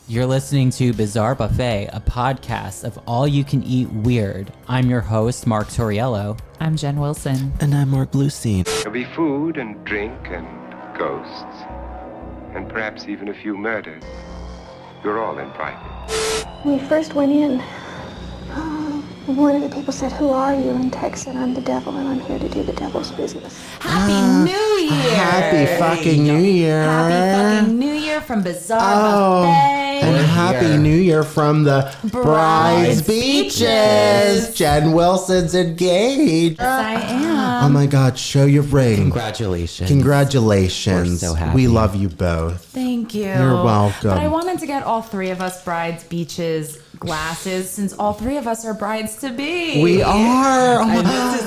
You're listening to Bizarre Buffet, a podcast of all-you-can-eat weird. I'm your host, Mark Torriello. I'm Jen Wilson. And I'm Mark Bluestein. There'll be food and drink and ghosts, and perhaps even a few murders. You're all invited. When we first went in, one of the people said, "Who are you?" And Tex said, "I'm the devil, and I'm here to do the devil's business." Happy New Year! Happy fucking New Year! Happy fucking New Year from Bizarre Buffet. And Happy New Year from the Bride's Beaches. Jen Wilson's engaged. Yes, I am. Oh my God, show your ring. Congratulations. Congratulations. We're so happy. We love you both. Thank you. You're welcome. But I wanted to get all three of us Bride's Beaches glasses since all three of us are brides to be. We are. Oh my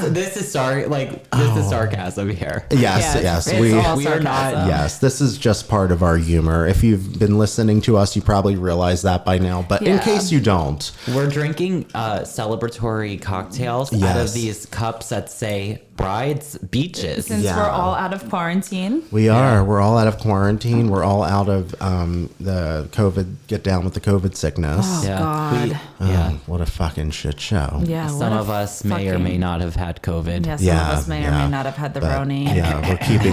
And this is sarcasm here. Yes. It's We all we are not- sarcasm. Yes, this is just part of our humor. If you've been listening to us, you probably realize that by now. But in Yeah. case you don't, We're drinking celebratory cocktails out Yes. of these cups that say Bride's Beaches. Since Yeah. we're all out of quarantine. we are. We're all out of quarantine. We're all out of the COVID. Get down with the COVID sickness. Oh, Yeah. God. What a fucking shit show. Yeah. Some what a of us may or fucking- may not have had COVID. Yeah, some of us may or may not have had the But, brony. Yeah, we're keeping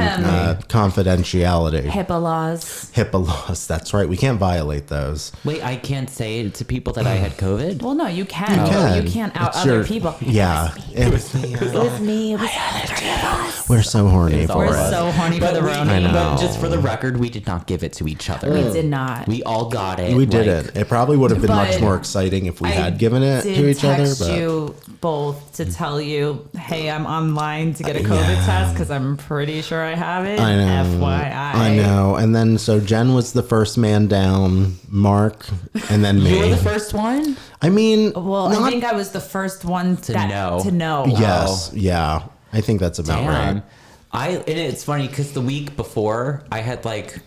confidentiality. HIPAA laws. HIPAA laws. That's right. We can't violate those. Wait, I can't say to people that I had COVID? Well, no, you can. You can. You can't out It's other your- people. Yeah. It was me. It was me. It was the three of us. We're so horny It's for all We're it. so horny for the we, Roni. I know. But just for the record, we did not give it to each other. We did not. We all got it. We did it. It probably would have been much But more exciting if we I had given it did to each other. text But you both to tell you, hey, I'm online to get a COVID test because I'm pretty sure I have it. I know. FYI. I know. And then so Jen was the first man down, Mark, and then me. You were the first one? I mean, Well, not- I think I was the first one to know. To know. Yes. Yeah. I think that's about Damn. right. And it's funny because the week before I had like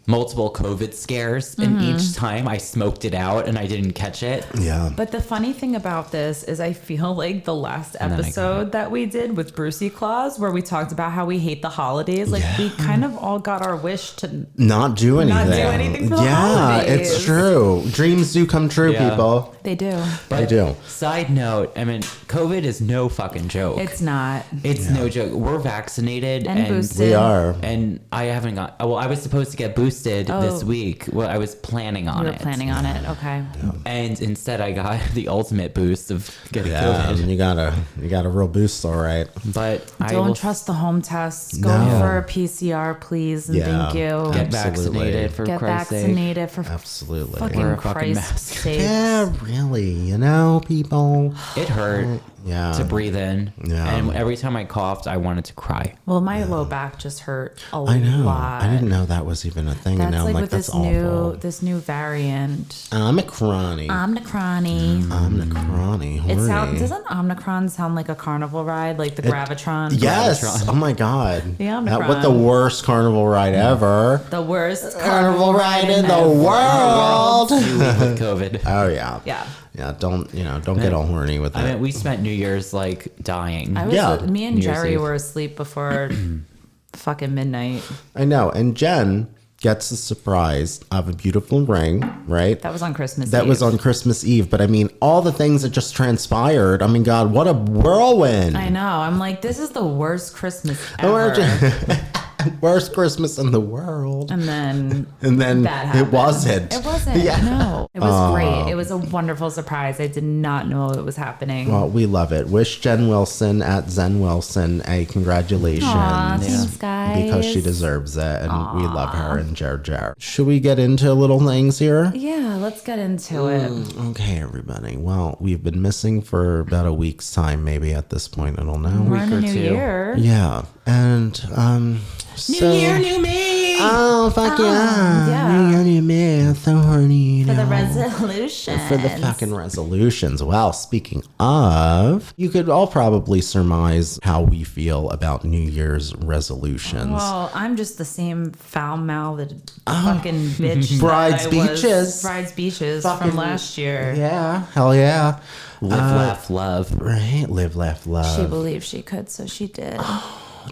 multiple COVID scares, and each time I smoked it out and I didn't catch it. Yeah. But the funny thing about this is I feel like the last then I got episode that we did with Brucey Claus, where we talked about how we hate the holidays, like we kind of all got our wish to Not do anything. Not do anything for the yeah, holidays. it's true. Dreams do come true, Yeah. people. They do. They do. Side note, I mean, COVID is no fucking joke. It's not. It's no joke. We're vaccinated And boosted. We are. And I haven't got. Well, I was supposed to get boosted this week. Well, I was planning on You were it. planning on it. Okay. And instead, I got the ultimate boost of getting Yeah, COVID. you got a real boost, all right. But I Don't will trust the home tests. Go No. for a PCR, please, and Yeah. thank you. get Absolutely. vaccinated for Get Christ's sake. vaccinated for Absolutely. Wear fucking a fucking Christ's mask. sake. Yeah, really. You know, people. It hurt Yeah. to breathe in. Yeah. And every time I coughed, I wanted to cry. Well, my low back just hurt a I know. lot. I didn't know that was even a thing. That's and now I'm like like, with that's this awful. new variant. Omicron. Omicron. Omicron. It sounds doesn't Omicron sound like a carnival ride, like the Gravitron? Yes. Gravitron. Oh my God. The What Omicron. the worst carnival ride ever. The worst Carnival ride in the world. You live with COVID. Oh yeah. Yeah. Yeah. Don't get all horny with I it. mean, we spent New Year's like dying. I was Yeah. me and New Year's Jerry Eve. were asleep before fucking midnight. I know. And Jen gets the surprise of a beautiful ring, right? That was on Christmas That Eve. was on Christmas Eve. But I mean, all the things that just transpired. I mean, God, what a whirlwind. I know. I'm like, this is the worst Christmas Oh, ever. Worst Christmas in the world. And then And then that it happened. wasn't. It wasn't. Yeah. No. It was great. It was a wonderful surprise. I did not know it was happening. Well, we love it. Wish Jen Wilson at Zen Wilson a congratulations. Aw, thanks, guys. Because she deserves it, and we love her and Jer. Should we get into little things here? Yeah, let's get into it. Okay, everybody. Well, we've been missing for about a week's time, maybe at this point. I don't know. We're in a or new two. year. Yeah, and New year, new me. Oh fuck yeah! yeah. New year, new me. So horny. For the now. resolutions. For the fucking resolutions. Well, speaking of, you could all probably surmise how we feel about New Year's resolutions. Well, I'm just the same foul-mouthed fucking bitch. that Bride's I was. Beaches. Bride's Beaches Fucking- from last year. Yeah, hell yeah. Live, laugh, love. Right? Live, laugh, love. She believed she could, so she did.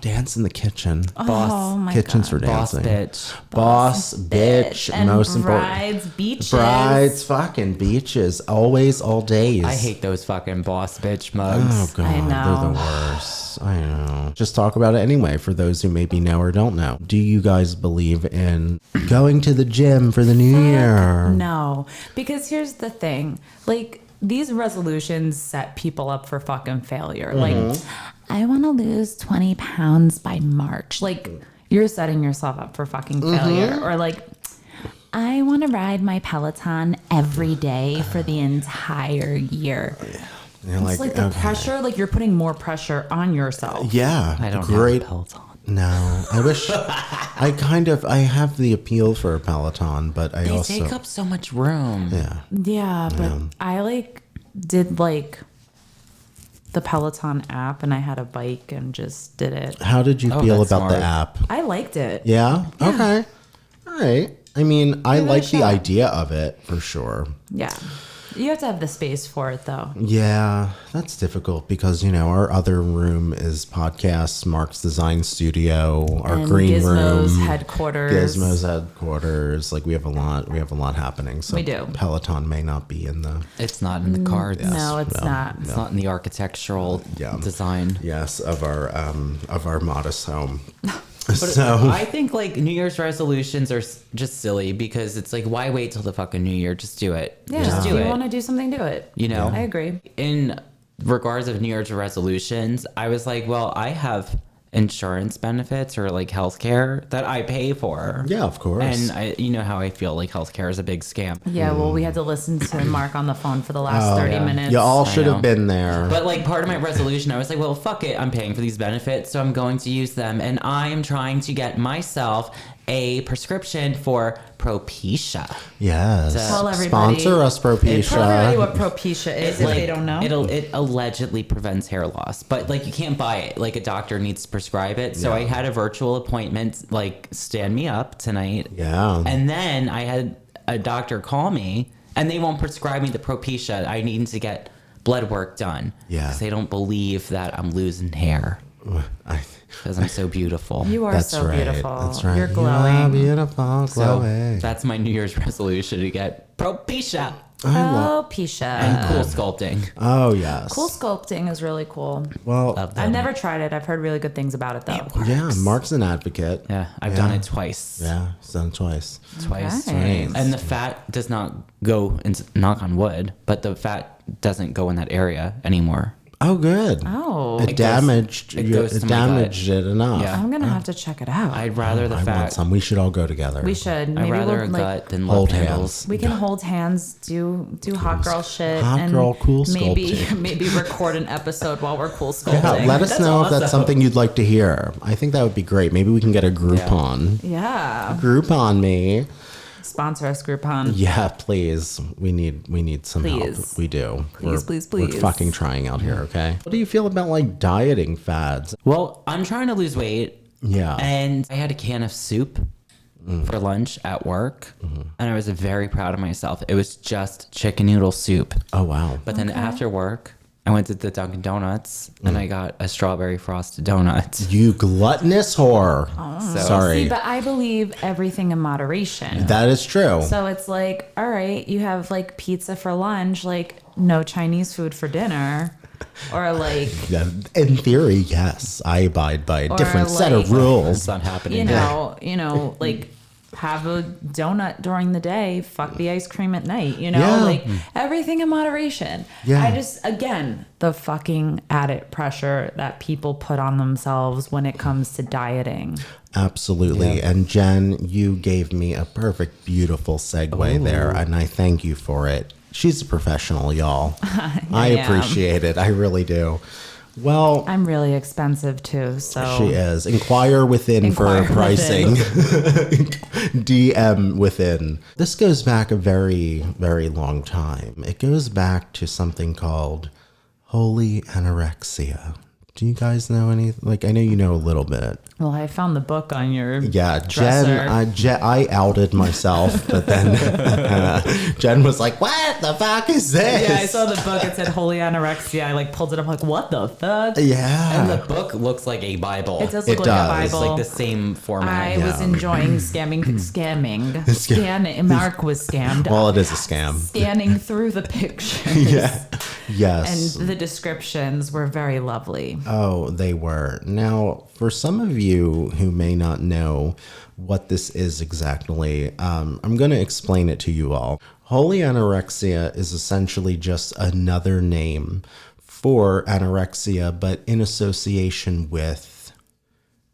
Dance in the kitchen. Oh my Kitchens God. for Boss dancing. bitch. Boss bitch. And Most brides, important. beaches. Brides, fucking beaches. Always, all days. I hate those fucking boss bitch mugs. Oh God, I they're the know. worst. I know. Just talk about it anyway for those who maybe know or don't know. Do you guys believe in going to the gym for the new year? No, because here's the thing. Like, these resolutions set people up for fucking failure. Like, I want to lose 20 pounds by March. Like, you're setting yourself up for fucking failure. Or like, I want to ride my Peloton every day for the entire year. You're It's like the pressure, like you're putting more pressure on yourself. Yeah, I don't great. have a Peloton. No, I wish. I have the appeal for a Peloton, but I They also take up so much room. yeah. Yeah, but I like did like the Peloton app and I had a bike and just did it. How did you Oh, feel that's about the smart. app? I liked it. Yeah. Okay. All right. I mean, I Give it a like the shot. idea of it for sure. Yeah. You have to have the space for it though. Yeah, that's difficult because, our other room is podcasts, Mark's design studio, our And green Gizmo's room, headquarters. Gizmo's headquarters. Like we have a lot happening. So We do. Peloton may not be in the It's not in the cards. No, it's not. It's not in the architectural Yeah. design. of our modest home. But So I think like New Year's resolutions are just silly because it's like, why wait till the fucking New Year? Just do it. Yeah. Just do if you it. want to do something, do it. You know? I agree. In regards of New Year's resolutions, I was like, well, I have insurance benefits or like healthcare that I pay for. yeah, of course. And you know how I feel like healthcare is a big scam. Yeah, well, we had to listen to Mark on the phone for the last 30 minutes. you all should know. have been there. But like part of my resolution, I was like, well, fuck it. I'm paying for these benefits, so I'm going to use them. And I am trying to get myself a prescription for Propecia. Yes. Tell everybody. Sponsor us, Tell everybody Propecia. what Propecia is if they don't know. It allegedly prevents hair loss, but like you can't buy it. Like a doctor needs to prescribe it. So I had a virtual appointment, like stand me up tonight. Yeah. And then I had a doctor call me, and they won't prescribe me the Propecia. I need to get blood work done. Yeah. Because they don't believe that I'm losing hair because I'm so beautiful. You are That's so right. beautiful. That's right. You're You glowing. are beautiful, So glowing. that's my New Year's resolution, to get Propecia Propecia. and cool sculpting. Oh, yes. Cool sculpting is really cool. Well, Love I've them. never tried it. I've heard really good things about it though. yeah, Mark's an advocate. Yeah, I've done it twice. Yeah, he's done it twice. Twice. Okay. And the fat does not go into, knock on wood, but the fat doesn't go in that area anymore. Oh, good. Oh, It damaged it goes to my damaged it enough. Yeah. I'm gonna have to check it out. I'd rather the I want fat. some. We should all go together. We should. I'd Maybe rather we'll a like gut than hold love hands. handles. we can hold hands, do hot girl shit, Hot and girl cool maybe sculpting. maybe record an episode while we're cool sculpting. Yeah, let us know if that's awesome. something you'd like to hear. I think that would be great. Maybe we can get a Groupon. Yeah, Groupon me. sponsor us, Groupon. Yeah, please. We need some Please. help. We do. Please, We're please. fucking trying out here, okay? What do you feel about like dieting fads? Well, I'm trying to lose weight. Yeah. And I had a can of soup for lunch at work. And I was very proud of myself. It was just chicken noodle soup. Oh wow. But then after work, I went to the Dunkin' Donuts and I got a strawberry frosted donut. You gluttonous whore. So- Sorry. See, but I believe everything in moderation. That is true. So it's like, all right, you have like pizza for lunch, like no Chinese food for dinner, or like, Yeah, in theory, yes. I abide by a Or different set of like- rules. It's not happening. you know, like have a donut during the day, fuck the ice cream at night, Yeah. like everything in moderation. Yeah. I just, again, the fucking added pressure that people put on themselves when it comes to dieting. Absolutely. Yeah. And Jen, you gave me a perfect, beautiful segue there, and I thank you for it. She's a professional, y'all. I am. appreciate it. I really do. Well, I'm really expensive too, so she is. Inquire within Inquire for pricing. DM within. This goes back a very, very long time. It goes back to something called Holy Anorexia. Do you guys know any? Like, I know you know a little bit. Well, I found the book on your Jen, I outed myself, but then Jen was like, "What the fuck is this?" Yeah, I saw the book. It said Holy Anorexia. I like pulled it up, like, what the fuck? Yeah. And the book looks like a Bible. It does It look like does. a It's Bible. like the same format. I was enjoying scamming. Mark was scammed. Well, it is a scam. Scanning through the pictures. Yeah. Yes. And the descriptions were very lovely. Oh, they were. Now, for some of you who may not know what this is exactly, I'm going to explain it to you all. Holy anorexia is essentially just another name for anorexia, but in association with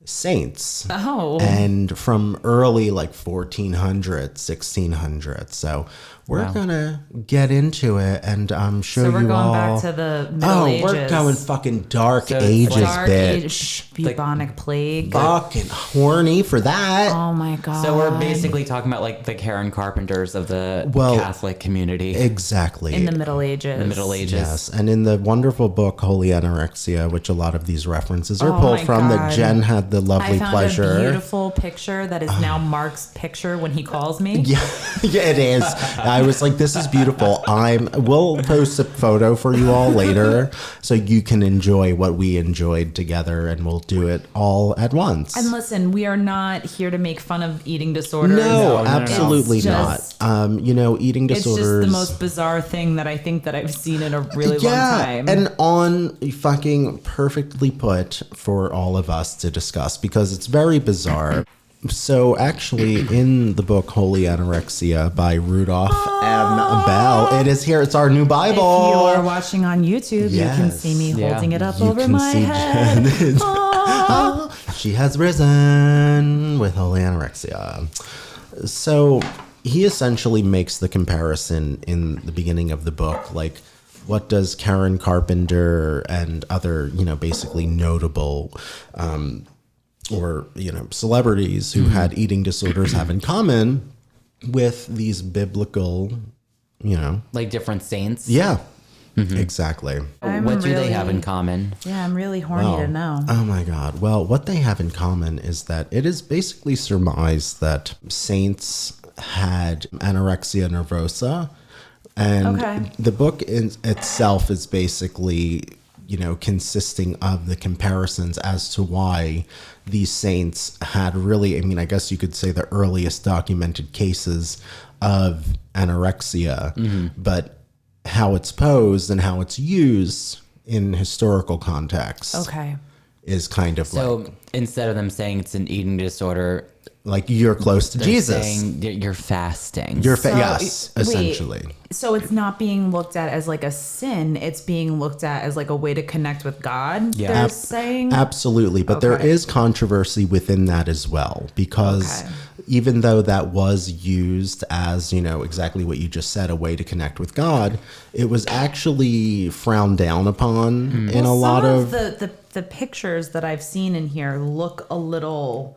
saints. Oh. And from early like 1400s, 1600s. So we're going to get into it and show So we're you going all. back to the Middle Ages. We're going fucking dark So ages, Dark bitch. Age, bubonic plague. Fucking horny for that. Oh my god. So we're basically talking about like the Karen Carpenters of the Catholic community. Exactly. in the Middle Ages. The Middle Ages. Yes, and in the wonderful book Holy Anorexia, which a lot of these references are Oh pulled my from, that God. Jen had the lovely I found pleasure. a beautiful picture that is now Mark's picture when he calls me. Yeah, yeah, it is. I was like, this is beautiful. We'll post a photo for you all later so you can enjoy what we enjoyed together, and we'll do it all at once. And listen, we are not here to make fun of eating disorders. No, no. absolutely It's just- not. Eating It's disorders. just the most bizarre thing that I think that I've seen in a really long time. And on fucking perfectly put for all of us to discuss because it's very bizarre. So actually in the book Holy Anorexia by Rudolph M. Bell, it is here. It's our new Bible. If you are watching on YouTube, you can Yes. see me Yeah. holding it up You over can my see head. Jen. Oh. She has risen with Holy Anorexia. So he essentially makes the comparison in the beginning of the book, like, what does Karen Carpenter and other, basically notable celebrities who had eating disorders have in common with these biblical, Like different saints. yeah, exactly. What do they have in really- common? Yeah, I'm really horny to know. Oh my God. Well, what they have in common is that it is basically surmised that saints had anorexia nervosa. And Okay. the book in itself is basically, consisting of the comparisons as to why these saints had really, I guess you could say the earliest documented cases of anorexia, but how it's posed and how it's used in historical context Okay. is kind of So instead of them saying it's an eating disorder, like you're close to they're Jesus. saying you're fasting. Yes, wait, essentially. So it's not being looked at as like a sin. It's being looked at as like a way to connect with God. Yeah. They're saying. Absolutely. But there Okay. is controversy within that as well, because Okay. even though that was used as, exactly what you just said, a way to connect with God, it was actually frowned down upon in a lot Some of. the pictures that I've seen in here look a little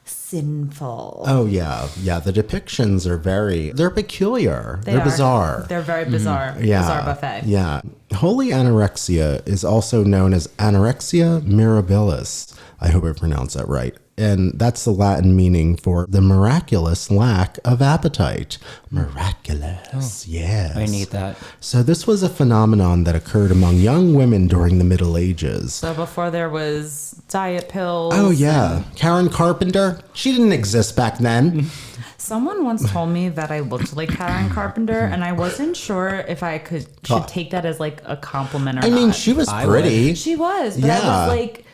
sinful. Oh, yeah. Yeah. The depictions are they're peculiar. They They're are. bizarre. They're very bizarre. Yeah. Bizarre buffet. Yeah. Holy anorexia is also known as Anorexia Mirabilis. I hope I pronounced that right. And that's the Latin meaning for the miraculous lack of appetite. Miraculous. Yes. I need that. So this was a phenomenon that occurred among young women during the Middle Ages. So before there was diet pills. Oh, yeah. Karen Carpenter, she didn't exist back then. Someone once told me that I looked like Karen Carpenter, and I wasn't sure if I should take that as like a compliment or I mean, not. she was I pretty. She was, but I Yeah. was like,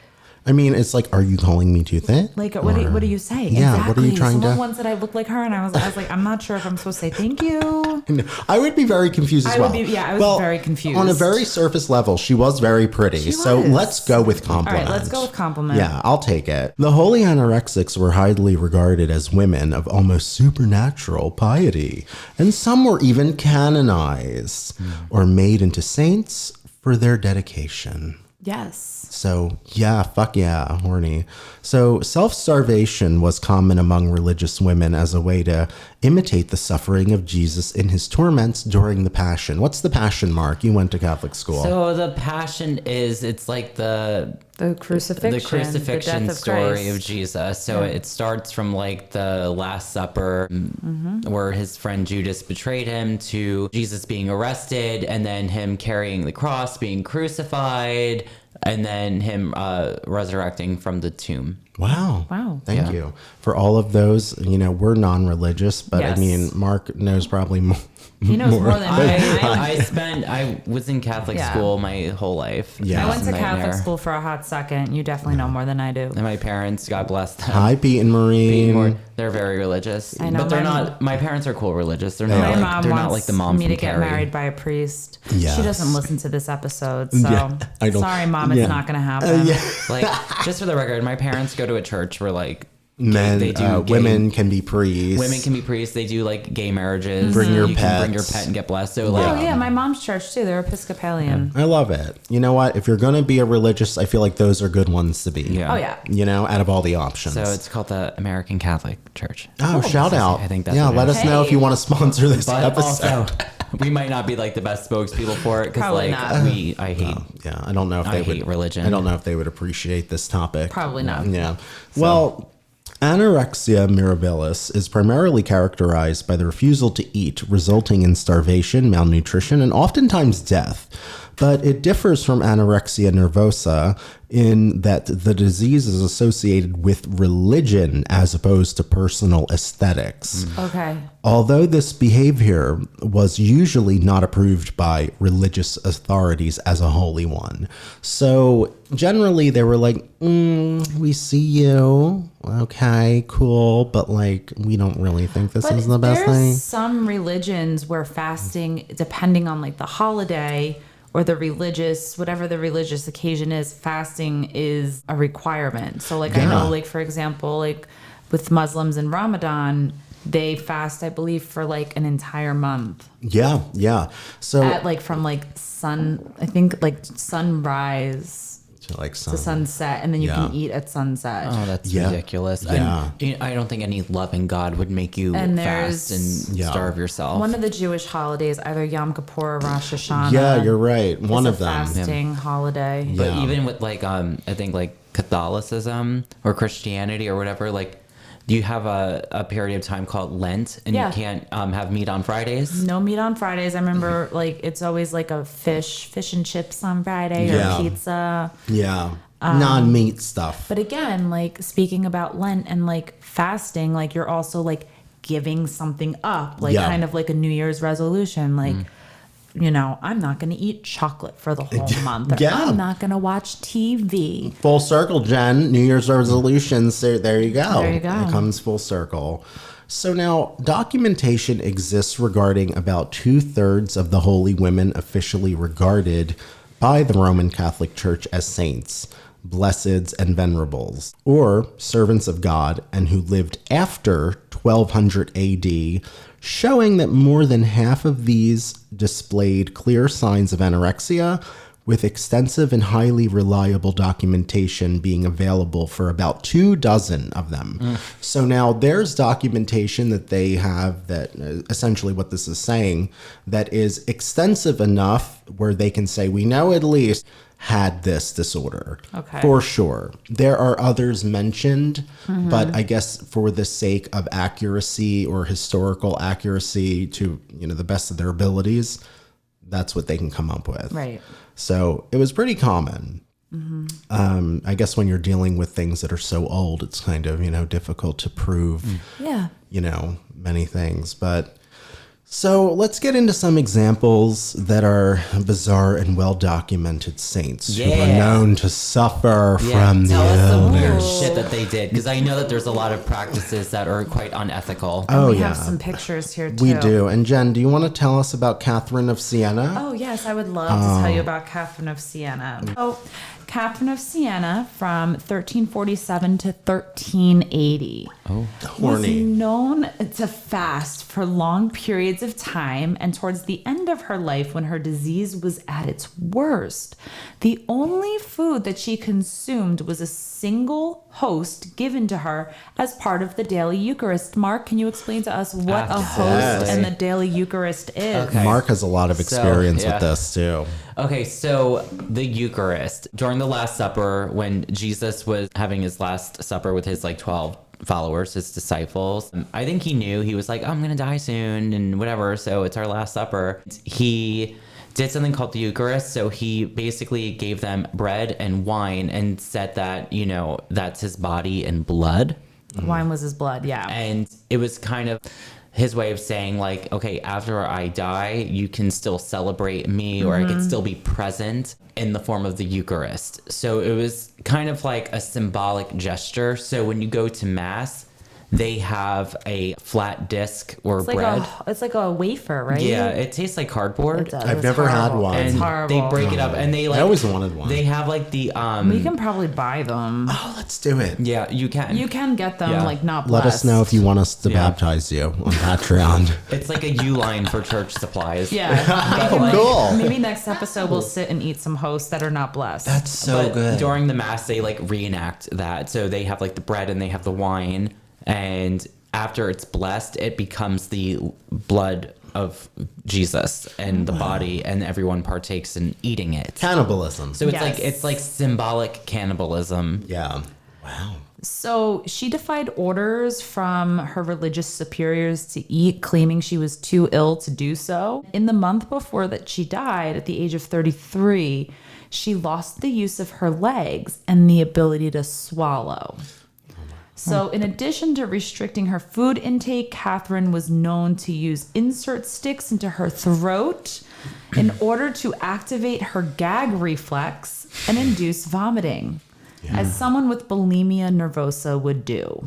I mean, it's like, are you calling me too thin? what are you saying? Yeah, exactly. what are you trying Someone to- once said I looked like her, and I was like, I'm not sure if I'm supposed to say thank you. I would be very confused as I would well. be- yeah, I was very confused. On a very surface level, she was very pretty. She So was. let's go with All compliment. right, let's go with compliment. Yeah, I'll take it. The Holy Anorexics were highly regarded as women of almost supernatural piety, and some were even canonized or made into saints for their dedication. Yes. So, yeah, fuck yeah, horny. So, self-starvation was common among religious women as a way to imitate the suffering of Jesus in his torments during the Passion. What's the Passion, Mark? You went to Catholic school. So the Passion it's like the crucifixion, the crucifixion death of story Christ. of Jesus. So it starts from like the Last Supper, where his friend Judas betrayed him, to Jesus being arrested, and then him carrying the cross, being crucified, and then him resurrecting from the tomb. Wow. Thank Yeah. you. For all of those, we're non-religious, but Yes. I mean, Mark knows probably more. He knows more than me. I was in Catholic Yeah. school my whole life. Yeah. I went to It's a Catholic nightmare. school for a hot second. You definitely know more than I do. And my parents, God bless them. Hi, Pete and Maureen. They're very religious. I know, but they're my- not. My parents are cool religious. They're My not. My Like, mom they're wants not like the mom me from to get Carrie. married by a priest. Yes. She doesn't listen to this episode, so Yeah, I don't- sorry, Mom, it's yeah. not going to happen. Like, just for the record, my parents go to a church where like Men, they do gay- women can be priests. women can be priests. They do like gay marriages. Bring your you can bring your pets. pet and get blessed. So Oh like, yeah, my mom's church too. They're Episcopalian. I love it. You know what? If you're going to be a religious, I feel like those are good ones to be. Yeah. Oh yeah. Out of all the options. so it's called the American Catholic Church. Oh, shout out. I think that's yeah, what it let is. us know if you Hey. want to sponsor this But episode. also, we might not be like the best spokespeople for it because Probably like not. I hate. Yeah, I don't know if I they would hate religion. I don't know if they would appreciate this topic. Probably not. Yeah. Well, anorexia mirabilis is primarily characterized by the refusal to eat, resulting in starvation, malnutrition, and oftentimes death. But it differs from anorexia nervosa in that the disease is associated with religion as opposed to personal aesthetics. Okay. Although this behavior was usually not approved by religious authorities as a holy one. So generally they were like, we see you. Okay, cool. But like, we don't really think this is the best there's thing. some religions where fasting, depending on like the holiday or the religious, whatever the religious occasion is, fasting is a requirement. So like I Yeah. know, like for example, like with Muslims in Ramadan, they fast, I believe, for like an entire month. Yeah, yeah. So At like from like sunrise like to sunset, and then you Yeah. can eat at sunset. Oh, that's Yeah. ridiculous. Yeah. And I don't think any loving God would make you And fast there's- and Yeah. starve yourself. One of the Jewish holidays, either Yom Kippur or Rosh Hashanah. yeah, you're right. One is of a them. fasting holiday. But Yeah. even with like I think like Catholicism or Christianity or whatever, like you have a period of time called Lent, and Yeah. you can't have meat on Fridays. No meat on Fridays. I remember like it's always like a fish and chips on Friday Yeah. or pizza. Yeah. Non-meat stuff. But again, like speaking about Lent and like fasting, like you're also like giving something up, like Yeah. kind of like a New Year's resolution. Like, I'm not going to eat chocolate for the whole month. Or Yeah. I'm not going to watch TV. Full circle, Jen. New Year's resolutions. There you go. There you go. It comes full circle. So now, documentation exists regarding about 2/3 of the holy women officially regarded by the Roman Catholic Church as saints, blesseds, and venerables, or servants of God, and who lived after 1200 AD, showing that more than half of these displayed clear signs of anorexia, with extensive and highly reliable documentation being available for about 24 of them. So now there's documentation that they have that essentially what this is saying, that is extensive enough where they can say, we know at least had this disorder. Okay. For sure. There are others mentioned, but I guess for the sake of accuracy or historical accuracy to, the best of their abilities, that's what they can come up with. Right. So it was pretty common. I guess when you're dealing with things that are so old, it's kind of, difficult to prove, Yeah. many things. But so let's get into some examples that are bizarre and well-documented saints who are Yeah. known to suffer from the tell us the illness. weird shit that they did, because I know that there's a lot of practices that are quite unethical. Oh, We yeah. have some pictures here too. We do. And Jen, do you want to tell us about Catherine of Siena? Oh, yes, I would love to tell you about Catherine of Siena. So, Catherine of Siena from 1347 to 1380. Horny. Was known to fast for long periods of time, and towards the end of her life, when her disease was at its worst, the only food that she consumed was a single host given to her as part of the daily Eucharist. Mark, can you explain to us what a host and the daily Eucharist is? Okay. Mark has a lot of experience with this too. Okay, so the Eucharist, during the Last Supper, when Jesus was having his Last Supper with his 12 followers, his disciples, I think he knew, he was like, I'm going to die soon and whatever, so it's our Last Supper. He did something called the Eucharist, so he basically gave them bread and wine and said that, that's his body and blood. Wine was his blood, yeah. And it was kind of his way of saying, okay, after I die, you can still celebrate me, or I could still be present in the form of the Eucharist. So it was kind of like a symbolic gesture. So when you go to Mass, they have a flat disc or bread. It's like a wafer, right? Yeah, it tastes like cardboard. It does. I've It's never had horrible. one. It's And horrible. they break it up, and they I always wanted one. They have the We can probably buy them. Oh, let's do it. yeah, you can. You can get them, Yeah. not Let blessed. us know if you want us to Yeah. baptize you on Patreon. It's like a U line for church supplies. Yeah. Cool. Maybe next episode we'll sit and eat some hosts that are not blessed. That's so But good. during the Mass, they reenact that. So they have the bread and they have the wine, and after it's blessed, it becomes the blood of Jesus and the body, and everyone partakes in eating it. Cannibalism. So it's Yes. it's symbolic cannibalism. Yeah. Wow. So she defied orders from her religious superiors to eat, claiming she was too ill to do so. In the month before that she died, at the age of 33, she lost the use of her legs and the ability to swallow. So in addition to restricting her food intake, Catherine was known to use insert sticks into her throat in order to activate her gag reflex and induce vomiting, as someone with bulimia nervosa would do.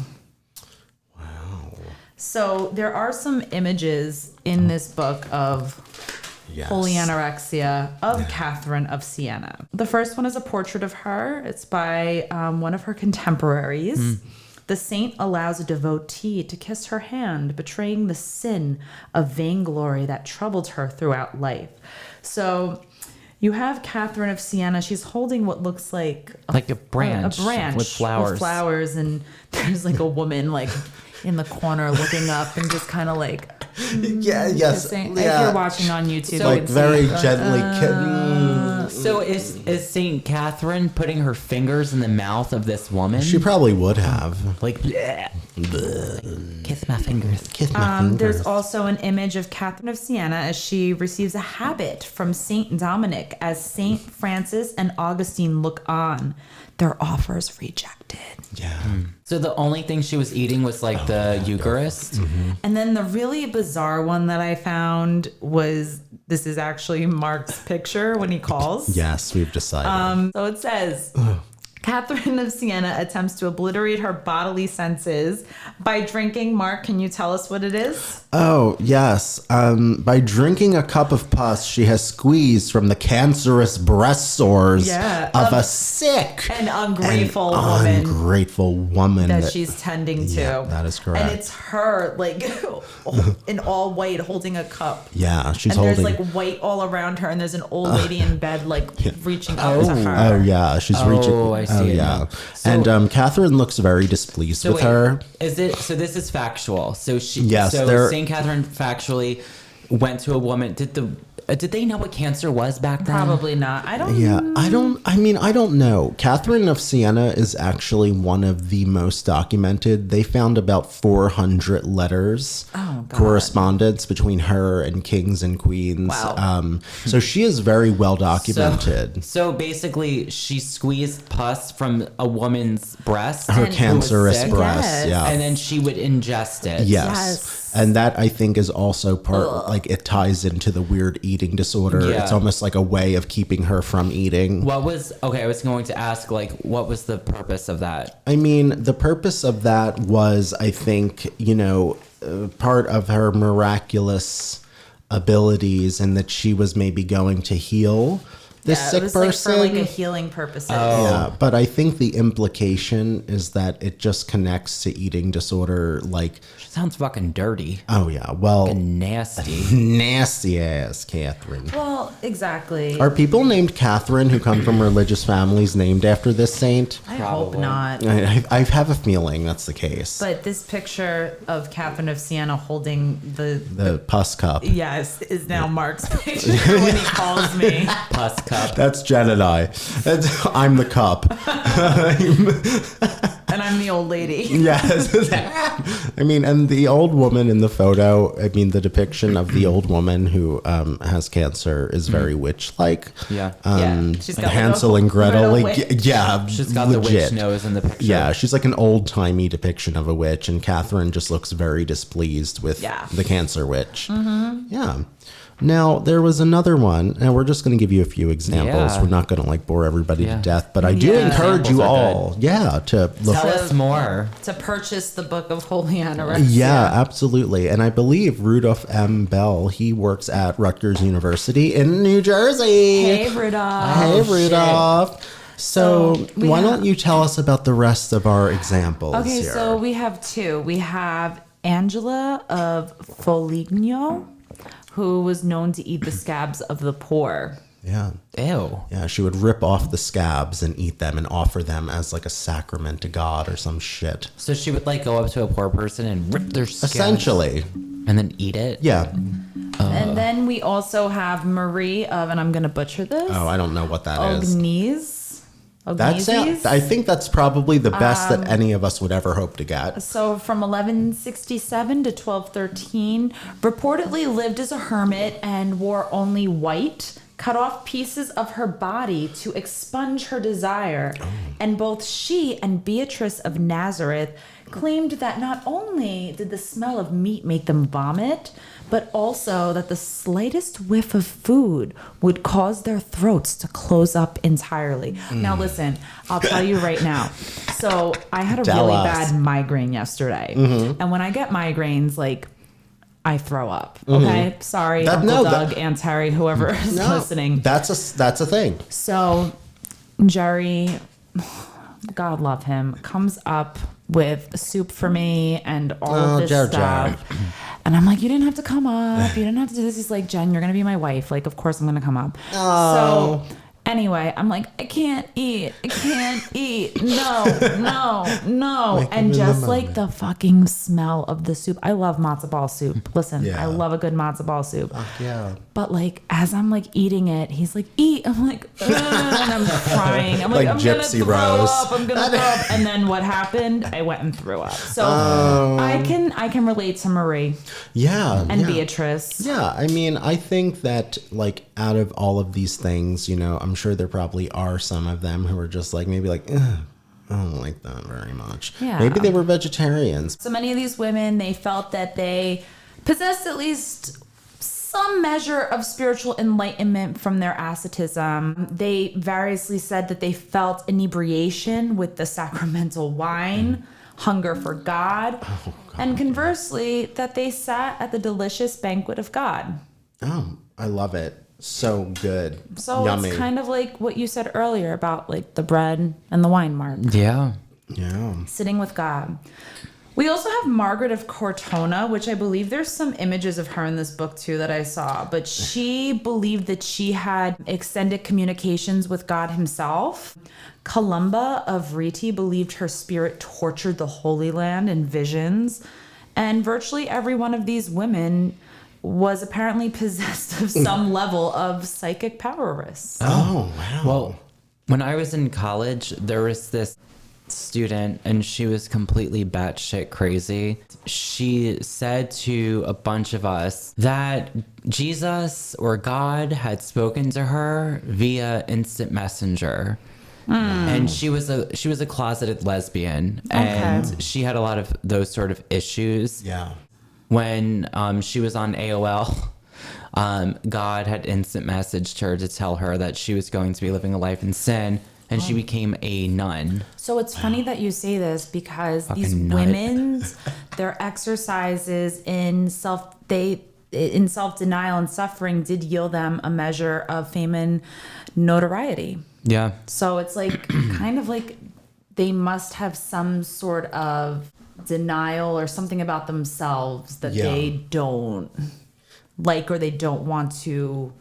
Wow. So there are some images in this book of Yes. Holy Anorexia of Catherine of Siena. The first one is a portrait of her. It's by one of her contemporaries. The saint allows a devotee to kiss her hand, betraying the sin of vainglory that troubled her throughout life. So you have Catherine of Siena. She's holding what looks like A branch. a branch with flowers. and there's a woman in the corner looking up and just kind of Yeah. Yes. kissing. Yeah. If you're watching on YouTube, So you can very see, gently. So is Saint Catherine putting her fingers in the mouth of this woman? She probably would have. Kiss my fingers. Kiss my fingers. There's also an image of Catherine of Siena as she receives a habit from Saint Dominic as Saint Francis and Augustine look on. Their offers rejected. Yeah. So the only thing she was eating was the Eucharist. And then the really bizarre one that I found was, this is actually Mark's picture when he calls. Yes, we've decided. So it says, Catherine of Siena attempts to obliterate her bodily senses by drinking. Mark, can you tell us what it is? Oh, yes. By drinking a cup of pus, she has squeezed from the cancerous breast sores of a sick An ungrateful woman ungrateful woman that she's tending to. Yeah, that is correct. And it's her, in all white, holding a cup. Yeah, she's And holding. there's white all around her, and there's an old lady in bed, reaching up to her. Oh yeah, she's reaching. I see Oh it yeah, now. So- and Catherine looks very displeased with her. Is it so? This is factual. So she. Yes, So there- Saint Catherine factually went to a woman. Did they know what cancer was back then? Probably not. I don't. Yeah, I don't know. Catherine of Siena is actually one of the most documented. They found about 400 letters, correspondence between her and kings and queens. Wow. So she is very well documented. So basically, she squeezed pus from a woman's breast. Her who was cancerous sick, breast, Yes. yeah. and then she would ingest it. Yes. And that I think is also part, it ties into the weird eating disorder. Yeah. It's almost like a way of keeping her from eating. I was going to ask, what was the purpose of that? I mean, the purpose of that was, I think, part of her miraculous abilities, and that she was maybe going to heal this Yeah, sick it was person. like for like a healing purposes. Yeah, but I think the implication is that it just connects to eating disorder. Like, She sounds fucking dirty. oh yeah, well, And nasty. nasty ass Catherine. Well, exactly. Are people named Catherine who come from religious families named after this saint? I hope not. I have a feeling that's the case. But this picture of Catherine of Siena holding The pus cup. yes, is now Mark's picture when he calls me. Pus cup. That's Jen and I. I'm the cup. And I'm the old lady. Yes. I mean, and the old woman in the photo, I mean, the depiction of the old woman who has cancer is very witch-like. Yeah. She's got Hansel like a and Gretel. little Like, witch. yeah, She's got the legit. witch nose in the picture. Yeah, she's like an old-timey depiction of a witch, and Catherine just looks very displeased with the cancer witch. Mm-hmm. Yeah. Now, there was another one, and we're just going to give you a few examples. Yeah. We're not going to like bore everybody Yeah. to death, but I do Yeah. encourage you Examples are all, to look. Tell us more. To purchase the book of Holy Anorexics. Yeah, absolutely. And I believe Rudolph M. Bell, he works at Rutgers University in New Jersey. Hey, Rudolph. Hey, Oh, Rudolph. So we why have- don't you tell us about the rest of our examples Okay, here? so we have two. We have Angela of Foligno, who was known to eat the scabs of the poor. Yeah. Ew. Yeah, she would rip off the scabs and eat them and offer them as like a sacrament to God or some shit. So she would like go up to a poor person and rip their skin. Essentially. And then eat it? Yeah. And then we also have Marie of, and I'm going to butcher this. Oh, I don't know what that is. Ognies. That's it. I think that's probably the best that any of us would ever hope to get. So from 1167 to 1213, reportedly lived as a hermit and wore only white, cut off pieces of her body to expunge her desire. And both she and Beatrice of Nazareth claimed that not only did the smell of meat make them vomit, but also that the slightest whiff of food would cause their throats to close up entirely. Now listen, I'll tell you right now. So I had a Tell really us. bad migraine yesterday. And when I get migraines, like, I throw up. Okay? Sorry, Uncle Doug, Aunt Terry, whoever is listening. That's a thing. So Jerry, God love him, comes up with soup for me and all of this Jerry. stuff. And I'm like, you didn't have to come up. You didn't have to do this. He's like, Jen, you're going to be my wife. Like, of course I'm going to come up. Oh. So anyway, I'm like, I can't eat. I can't eat. No. And just like the fucking smell of the soup. I love matzo ball soup. Listen, Yeah. I love a good matzo ball soup. Yeah. But like, as I'm like eating it, he's like, eat. I'm like, "Ugh," and I'm crying. I'm like, Like I'm gonna Gypsy throw Rose. up. I'm gonna throw up. And then what happened? I went and threw up. So I can relate to Marie Yeah. and yeah. Beatrice. Yeah, I mean, I think that, like, out of all of these things, you know, I'm sure there probably are some of them who are just like, maybe like, "Ugh, I don't like that very much." Yeah. Maybe they were vegetarians. So many of these women, they felt that they possessed at least some measure of spiritual enlightenment from their asceticism. They variously said that they felt inebriation with the sacramental wine, hunger for God, and conversely, that they sat at the delicious banquet of God. Oh, I love it. So good. So Yummy. it's kind of like what you said earlier about like the bread and the wine, Mark. Yeah. Yeah. Sitting with God. We also have Margaret of Cortona, which I believe there's some images of her in this book too that I saw, but she believed that she had extended communications with God himself. Columba of Reti believed her spirit tortured the Holy Land in visions. And virtually every one of these women was apparently possessed of some level of psychic powers. Oh, wow. Well, when I was in college, there was this student and she was completely batshit crazy. She said to a bunch of us that Jesus or God had spoken to her via instant messenger. And she was a closeted lesbian, and she had a lot of those sort of issues. Yeah. When she was on AOL, God had instant messaged her to tell her that she was going to be living a life in sin, and she became a nun. So it's funny that you say this because Fucking these nut. women's, their exercises in in self-denial and suffering did yield them a measure of fame and notoriety. Yeah. So it's like kind of like they must have some sort of denial or something about themselves that they don't like, or they don't want to.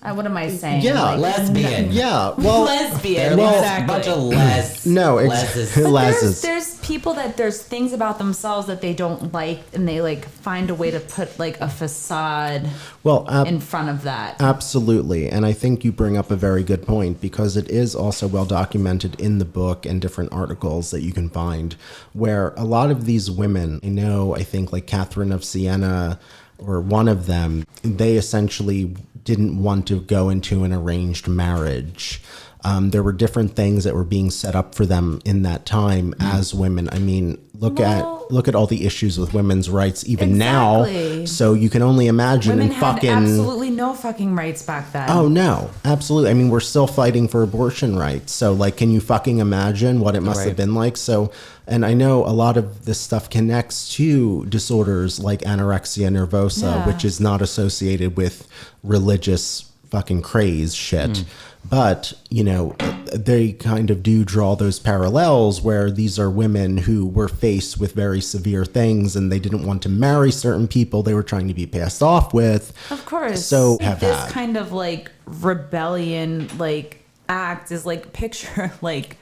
What am I saying? Yeah, like, lesbian. Yeah, well, lesbian. Well, Exactly. a bunch of les. no, leses. But there's people that there's things about themselves that they don't like, and they like find a way to put like a facade in front of that. Absolutely. And I think you bring up a very good point, because it is also well documented in the book and different articles that you can find, where a lot of these women, I think like Catherine of Siena, or one of them, they essentially didn't want to go into an arranged marriage. There were different things that were being set up for them in that time as women. I mean, look at all the issues with women's rights even now. So you can only imagine. Women had absolutely no fucking rights back then. Oh no, absolutely. I mean, we're still fighting for abortion rights. So like, can you fucking imagine what it must have been like? So, and I know a lot of this stuff connects to disorders like anorexia nervosa, which is not associated with religious fucking craze shit. But, they kind of do draw those parallels where these are women who were faced with very severe things and they didn't want to marry certain people they were trying to be passed off with. Of course. So this kind of like rebellion like act is like picture like,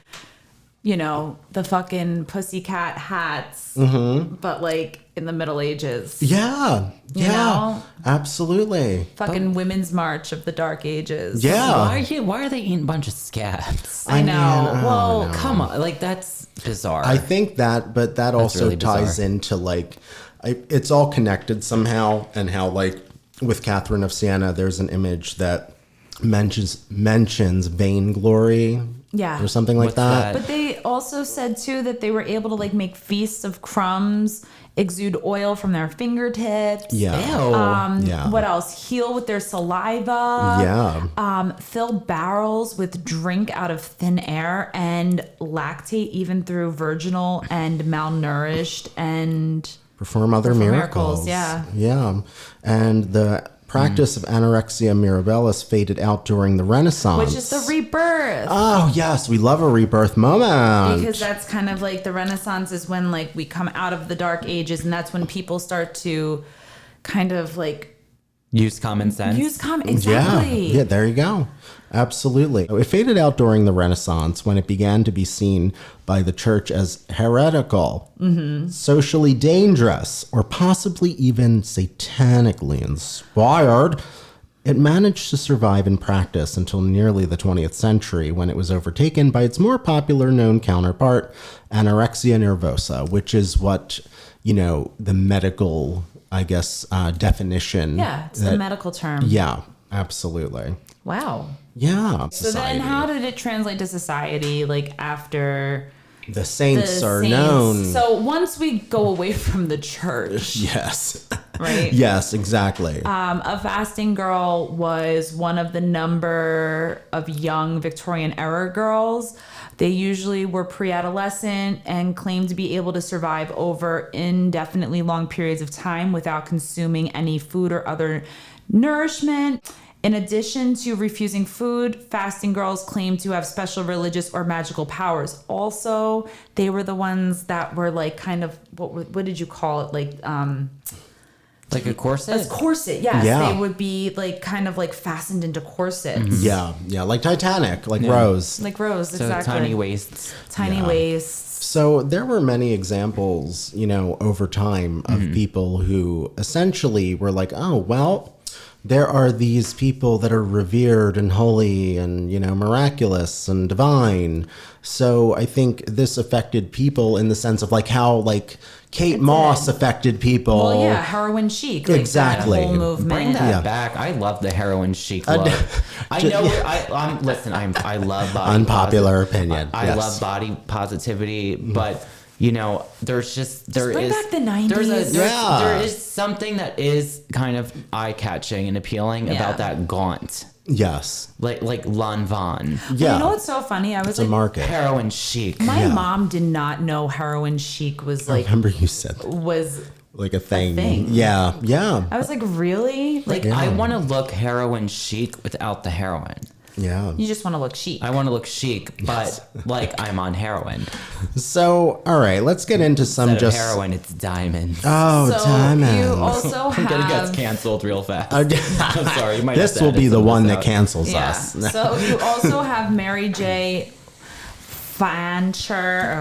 the fucking pussycat hats, but like in the Middle Ages. Yeah. You know? Absolutely. Fucking Women's March of the Dark Ages. Yeah. Why are they eating a bunch of scabs? I know. Well, come on. Like, that's bizarre. I think but that also really ties bizarre. into like, it's all connected somehow, and how like with Catherine of Siena, there's an image that mentions vainglory. Yeah. Or something like What's that? But they also said too that they were able to like make feasts of crumbs, exude oil from their fingertips. Yeah. Ew. What else? Heal with their saliva. Yeah. Fill barrels with drink out of thin air, and lactate even through virginal and malnourished, and Perform other miracles. Yeah. Yeah. And the practice of anorexia mirabilis faded out during the Renaissance. which is the rebirth. Oh, yes. We love a rebirth moment. Because that's kind of like the Renaissance is when like we come out of the Dark Ages, and that's when people start to kind of like Use common sense. exactly. Yeah, there you go. Absolutely. It faded out during the Renaissance, when it began to be seen by the church as heretical, socially dangerous, or possibly even satanically inspired. It managed to survive in practice until nearly the 20th century, when it was overtaken by its more popular known counterpart, anorexia nervosa, which is what, the medical, I guess, definition. Yeah, it's the medical term. Yeah, absolutely. Wow. Yeah. So then how did it translate to society, like after the saints the are saints? known? So once we go away from the church, Yes. right? Yes, exactly. A fasting girl was one of the number of young Victorian era girls. They usually were pre-adolescent and claimed to be able to survive over indefinitely long periods of time without consuming any food or other nourishment. In addition to refusing food, fasting girls claimed to have special religious or magical powers. Also, they were the ones that were like kind of, what did you call it? Like a corset? A corset, yes. Yeah. They would be like kind of like fastened into corsets. Yeah, like Titanic, like Rose. Like Rose, So exactly. tiny waists. Tiny waists. So there were many examples, over time of people who essentially were like, oh, well, there are these people that are revered and holy and, miraculous and divine. So I think this affected people in the sense of like how like Kate Moss affected people. Well, yeah, heroin chic. Like Exactly. That whole movement. Bring that Yeah. back. I love the heroin chic look. I know. Listen. I love body. Unpopular opinion. I Yes. love body positivity, but there's bring back the 90s. There is something that is kind of eye catching and appealing about that gaunt, Yes. like Lanvin. Yeah. You know what's so funny? I was It's a like, market. Heroin chic. my mom did not know heroin chic was like I remember you said that. was like a thing. thing. Yeah, yeah, I was like, really? Like, I want to look heroin chic without the heroin. yeah. you just want to look chic. I want to look chic, but like I'm on heroin. So, all right, let's get into some Instead of just. heroin, it's diamonds. Oh, so diamonds. you also I'm gonna get have canceled real fast. I'm sorry. You might have This to will edit be the some of one this that out. cancels yeah. us. So you also have Mary J. Fancher.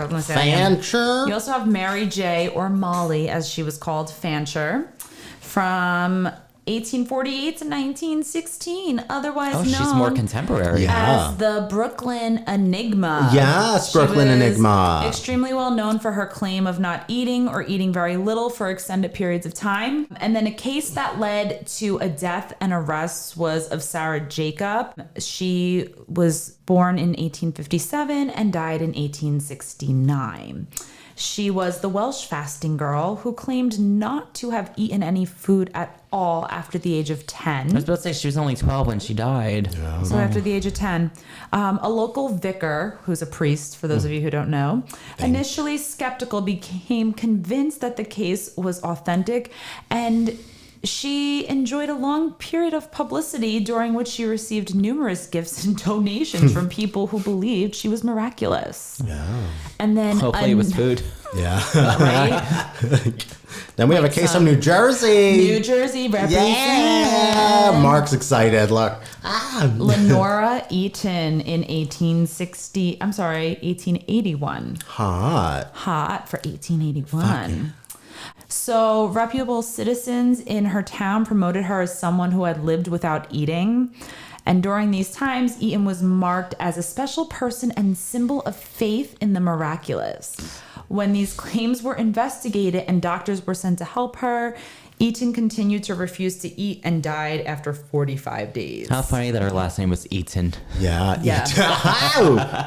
Or, let's say that again. Fancher? You also have Mary J. or Molly, as she was called, Fancher, from 1848 to 1916, otherwise known Oh, she's more contemporary. Yeah. as the Brooklyn Enigma. Yes, She Brooklyn was Enigma. Extremely well known for her claim of not eating or eating very little for extended periods of time. And then a case that led to a death and arrest was of Sarah Jacob. She was born in 1857 and died in 1869. She was the Welsh fasting girl who claimed not to have eaten any food at all after the age of 10. I was about to say she was only 12 when she died. So after the age of 10, a local vicar, who's a priest, for those of you who don't know, initially skeptical, became convinced that the case was authentic, and she enjoyed a long period of publicity during which she received numerous gifts and donations from people who believed she was miraculous. Yeah. And then Hopefully it was food. Yeah. right? Then we have a case from New Jersey. New Jersey represents Yeah. Mark's excited. Look. Lenora Eaton in 1881. Hot for 1881. So reputable citizens in her town promoted her as someone who had lived without eating. And during these times, Eaton was marked as a special person and symbol of faith in the miraculous. When these claims were investigated and doctors were sent to help her, Eaton continued to refuse to eat and died after 45 days. How funny that her last name was Eaton. Yeah. Yeah.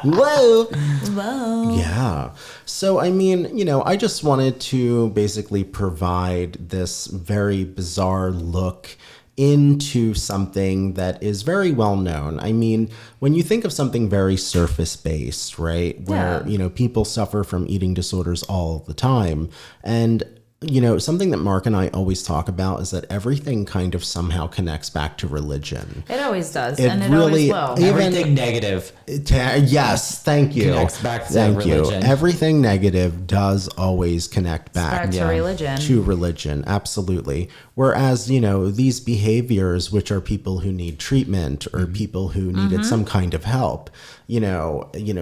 Whoa. Whoa. Yeah. So, I mean, I just wanted to basically provide this very bizarre look into something that is very well known. I mean, when you think of something very surface based, right, where, people suffer from eating disorders all the time, and something that Mark and I always talk about is that everything kind of somehow connects back to religion. It always does, It and it really- always will. Everything negative. Yes, thank you. Connects back to Thank you. religion. Everything negative does always connect back Back to religion. to religion, absolutely. Whereas, these behaviors, which are people who need treatment or people who needed some kind of help,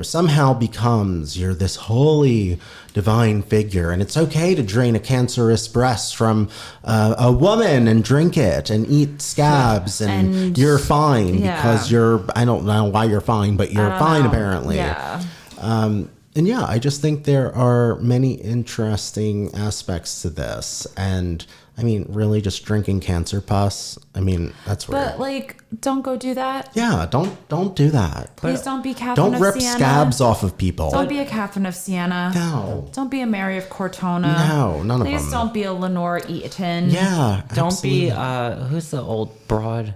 somehow becomes you're this holy divine figure, and it's okay to drain a cancerous breast from a woman and drink it and eat scabs, and you're fine because I don't know why you're fine, but you're fine apparently. Yeah. And yeah, I just think there are many interesting aspects to this. And I mean, really just drinking cancer pus. I mean, that's weird. But don't go do that. Yeah, don't do that. Please don't be Catherine Don't of rip Siena. scabs off of people. Don't be a Catherine of Siena. No. Don't be a Mary of Cortona. No, none of Please them. don't be a Lenora Eaton. Yeah. Don't absolutely. be, who's the old broad?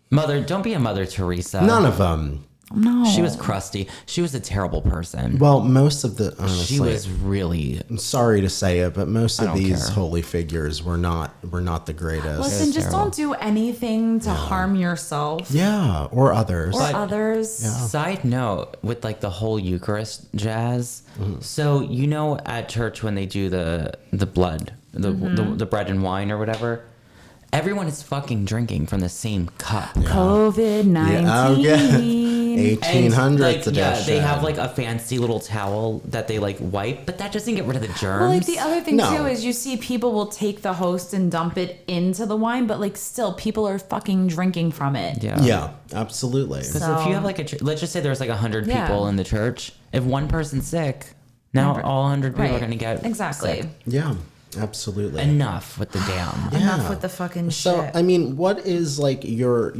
Don't be a Mother Teresa. None of them. No. She was crusty. She was a terrible person. Well, most of the honestly, She was really. I'm sorry to say it, but most of don't these care. holy figures were not the greatest. Listen, just terrible. don't do anything to harm yourself Yeah, or others. or others. Side note, with the whole Eucharist jazz. Mm-hmm. So at church when they do the blood, the bread and wine or whatever, everyone is fucking drinking from the same cup. COVID-19. Yeah, okay. 1800s edition. Yeah, they have a fancy little towel that they wipe, but that doesn't get rid of the germs. Well, the other thing No. too is you see people will take the host and dump it into the wine, but still people are fucking drinking from it. yeah. Yeah, absolutely. Because if you have let's just say there's 100 Yeah. people in the church, if one person's sick, now all 100 people are going to get exactly. sick. Yeah, absolutely. Enough with the damn. Enough with the fucking So, shit. I mean, what is your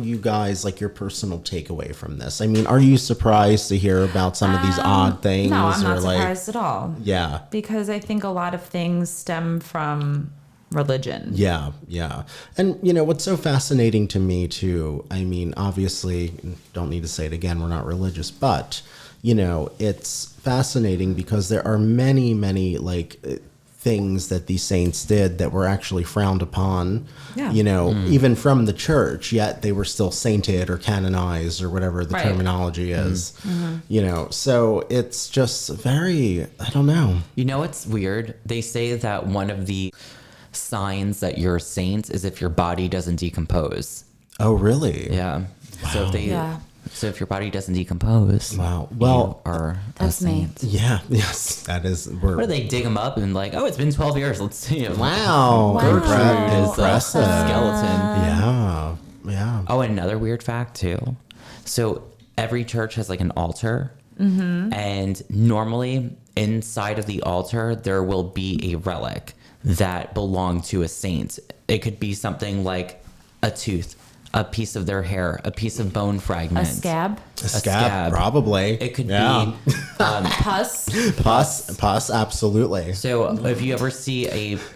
personal takeaway from this? I mean, are you surprised to hear about some of these odd things? No, I'm not or surprised at all. Yeah. Because I think a lot of things stem from religion. Yeah, yeah. And, what's so fascinating to me, too, I mean, obviously, don't need to say it again, we're not religious, but, it's fascinating because there are many, many, things that these saints did that were actually frowned upon, Yeah. even from the church, yet they were still sainted or canonized or whatever the Right. terminology is. So it's just very, I don't know. You know what's weird? They say that one of the signs that you're a saint is if your body doesn't decompose. Oh, really? Yeah. So if they Yeah. so if your body doesn't decompose, Wow. Well, you are That's a me. saint. yeah, yes, that is. What do they dig them up and like, oh, it's been 12 years. Let's see. Wow. Gertrude is a Impressive. skeleton. Yeah. Yeah. Oh, and another weird fact too. So every church has like an altar, and normally inside of the altar there will be a relic that belonged to a saint. It could be something like a tooth, a piece of their hair, a piece of bone fragment, A scab? A scab, probably. It could Yeah. be. Pus? Pus, absolutely. So if you ever see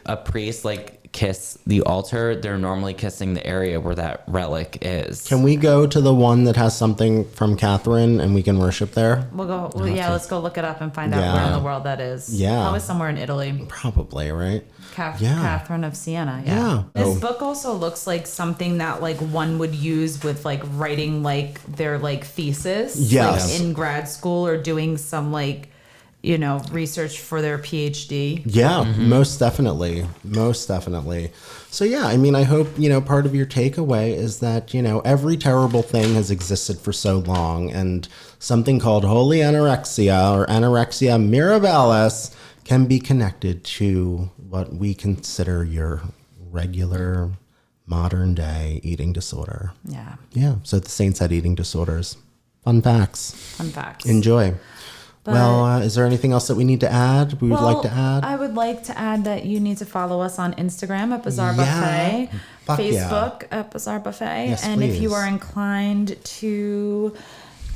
a priest like kiss the altar, they're normally kissing the area where that relic is. Can we go to the one that has something from Catherine and we can worship there? We'll go. Well, yeah, let's go look it up and find out Yeah. where in the world that is. Yeah. Probably somewhere in Italy. Probably, right? Yeah. Catherine of Siena. Yeah. Yeah. This Oh. book also looks like something that like one would use with like writing like their like thesis. Yes. Like in grad school or doing some like, research for their PhD. Yeah, most definitely. Most definitely. So, yeah, I mean, I hope, part of your takeaway is that, every terrible thing has existed for so long, and something called Holy Anorexia or Anorexia Mirabilis can be connected to what we consider your regular modern day eating disorder. Yeah. Yeah, so the saints had eating disorders. Fun facts. Fun facts. Enjoy. Well, is there anything else that we need to add? We would like to add? I would like to add that you need to follow us on Instagram at Bazaar Yeah. Buffet, Fuck yeah. Facebook at Bazaar Buffet, Yes, and if you please. are inclined to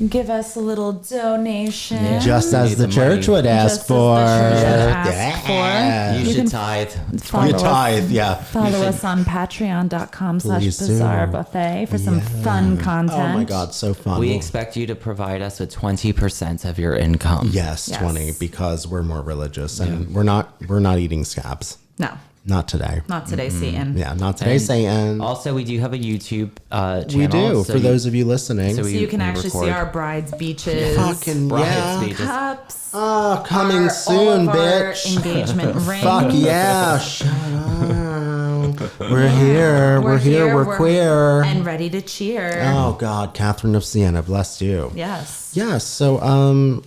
give us a little donation, Yeah. Just as Need the the church money. would ask Just as for. the church would ask Yeah. for. You You should can tithe. follow You us- tithe, yeah. Follow us on patreon.com/Bazaar Please do. Buffet for some fun content. Oh my God, so fun. We expect you to provide us with 20% of your income. Yes, Yes. 20, because we're more religious and we're not eating scabs. No, Not today. not today, Satan. Yeah, not today, And Satan. Also, we do have a YouTube channel. We do, so for those of you listening. so So you can we actually see record our brides' beaches, Fucking brides' yeah. beaches. cups, Oh, coming all soon, of our bitch. engagement rings. Fuck yeah. Shut up. We're here. We're here. We're queer. and ready to cheer. Oh God, Catherine of Siena, bless you. Yes. Yes. So,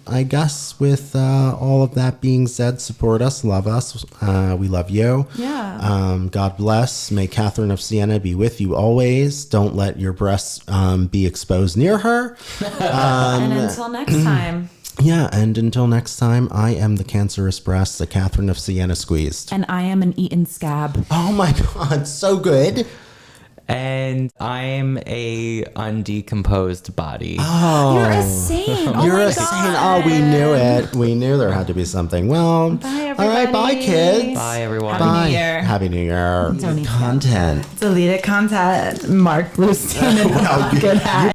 I guess with all of that being said, support us, love us. We love you. Yeah. God bless. May Catherine of Siena be with you always. Don't let your breasts be exposed near her. And until next time. Yeah. And until next time, I am the cancerous breast that Catherine of Siena squeezed. And I am an eaten scab. Oh my God, so good. And I'm a undecomposed body. You're a saint. Oh You're my a God. saint. Oh, we knew it. We knew there had to be something. Well, Bye, all right. Bye, everybody. kids. Bye, everyone. Happy Bye. New Year. Happy New Year. Don't eat Content. Deleted content. Mark Bluestein and Well, you- Good hat.